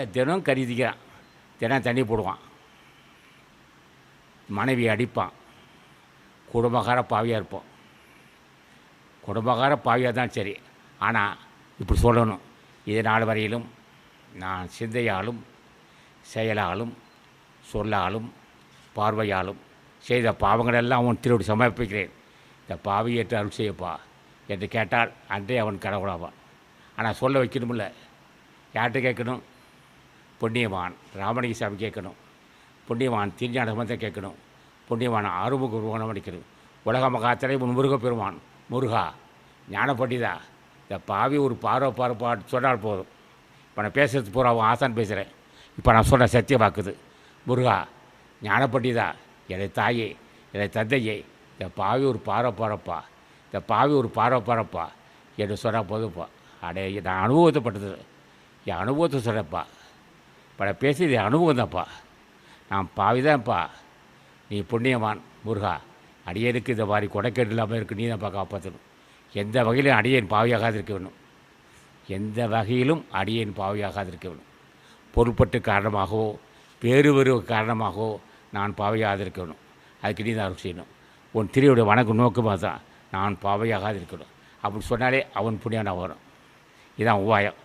தினம் கருதிக்கிறான், தினம் தண்ணி போடுவான், மனைவி அடிப்பான், குடும்பக்கார பாவியாக இருப்போம். குடும்பக்கார பாவியாக தான் சரி. ஆனால் இப்படி சொல்லணும், இது நாள் வரையிலும் நான் சிந்தையாலும் செயலாலும் சொல்லாலும் பார்வையாலும் செய்த பாவங்களெல்லாம் அவன் திருவிடி சமர்ப்பிக்கிறேன். இந்த பாவி ஏற்று அருள் செய்யப்பா என்று கேட்டால் அன்றே அவன் கடவுளாவான். ஆனால் சொல்ல வைக்கணுமில்ல, யார்கிட்ட கேட்கணும்? புண்ணியவான் ராமலிங்க சாமி கேட்கணும், புண்ணியவான் திருஞான சம்பந்தர் கேட்கணும், புண்ணியவான் ஆறுமுக உருவானம் அடிக்கணும். உலக மகாத்திரை உன் முருகப்பெருமான், முருகா ஞான பண்டிதா, இந்த பாவி ஒரு பாட்டு சொன்னால் போதும். இப்போ நான் பேசுகிறது பூரா அவன் ஆசான் பேசுகிறேன். இப்போ நான் சொன்ன சத்திய வாக்குது. முருகா ஞான பண்டிதா, என்னை தாயே, என்னை தந்தையே, இந்த பாவி ஒரு பாரப்பா, இந்த பாவி ஒரு பாரப்பா என்று சொன்னால் போதும்ப்பா. அடே நான் அனுபவத்தைப்பட்டது, என் அனுபவத்தை சொல்கிறப்பா. இப்போ நான் பேசியது என் அனுபவம் தான்ப்பா. நான் பாவிதான்ப்பா, நீ புண்ணியவான் முருகா. அடியனுக்கு இந்த மாதிரி கொடைக்கேடு இல்லாமல் இருக்குது, நீ தான்ப்பா காப்பாற்றணும். எந்த வகையிலும் அடியேன் பாவியாகாது இருக்க வேணும், எந்த வகையிலும் அடியேன் பாவியாகாது இருக்க வேணும். பொருள்பட்டு காரணமாகவோ வேறு காரணமாகவோ நான் பாவையாக இருக்கணும். அதுக்கு நீ தான் அருள் செய்யணும். உன் திரையுடைய வணக்கம் நோக்கமாக தான் நான் பாவையாகாது இருக்கணும். அப்படி சொன்னாலே அவன் புண்ணியனா வரும். இதுதான் உபாயம்.